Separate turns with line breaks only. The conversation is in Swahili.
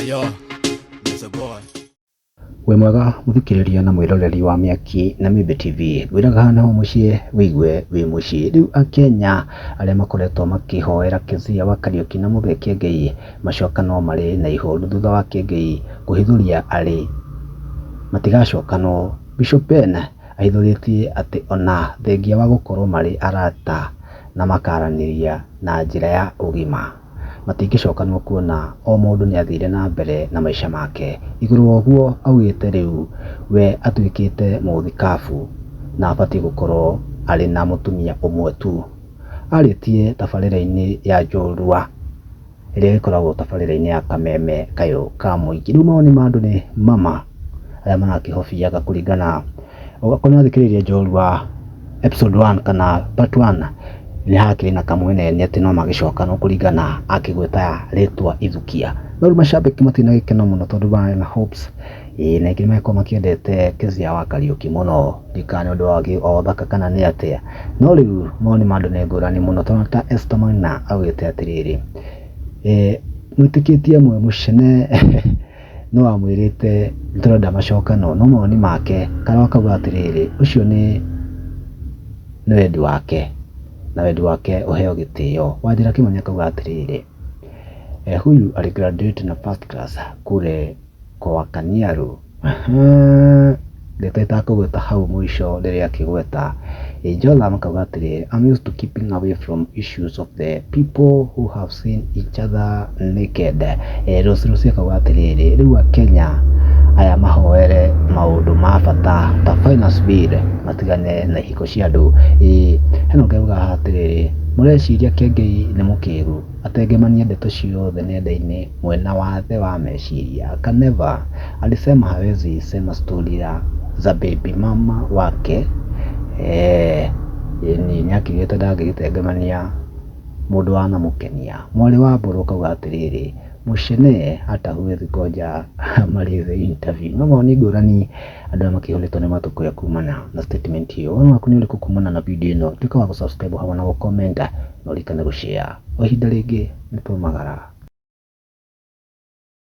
Yo, Mr. Boy.
We mwega muthikiriria na mwiroreri wa Miaki na Mibe TV gwiraga hana ho mucie wigue wi mucie riu akenya aria makoretwo makihoera Kezia wa Kariuki na Muthee Ngai macokano mari na ihoru thutha wa Kĩengei kuhithuria ari matigacokano. Bishop Ben ahithuritie ati ona thengia wa gukorwo mari arata na makaraniria na njira ya ugima matingicokanwo kuona o mundu ni athire na mbere na maisha make. Iguru woguo augite riu we atuikite muthikabu na abati gukorwo ari na mutumia umwe tu. Aritie tabarira-ini ya Njorua iria ikoragwo tabarira-ini ya Kameme kayo ka muingi. Riu mawoni ma andu ni mama aria marakihofiaga kuringana ugakorwo athikiriria Njorua episode 1 kana part 1 ni hakiri na kamwene ni ati no magicokana kuringana akigweta ritwa Ithukia. No riu mashabiki matina gikeno muno tondu bana na hopes na ingĩ meko makiendete Kezia wa Kariuki muno ndikane undu wake o thaka kana ni atia. No riu mawoni ma andu ni ngurani muno tondu ta Esther Maina augite atiriri mwitikitie mwe mucene no amwirite nturenda macokano. No mawoni make kana akauga atiriri ucio ni wendi wake na wendi wake uheo gitio. Wanjira Kimani akauga atiriri huyu ali graduate na first class kule kwa Wakaniaru. Ndeteta kugweta hau mwisho riria akigweta Jola makauga atiriri I'm used to keeping away from issues of the people who have seen each other naked. Rusi akauga atiriri riu Kenya aya mahoere maundu ma bata ta finance bill matigane na hiko cia andu. Heno ngauga atiriri mureciria Kĩengei ni mukiru atengemania ndeto ciothe nenda-ini mwena wathe wa meciria. Kaneva alisema hawezi sema story za baby mama wake ni nyakigite ndangigitengemania mundu wana mukenia. Mwari wa Mburu kauga atiriri mucene hata huwezi koja malize interview. No mawoni ngurani andu makiholetwo ni matukuya kumana na statement hiyo. Wana wakuni uri kukumana na video ino tuka wa subscribe hamwe na comment na ulikane gushare. O ihinda ringi nitũmagara.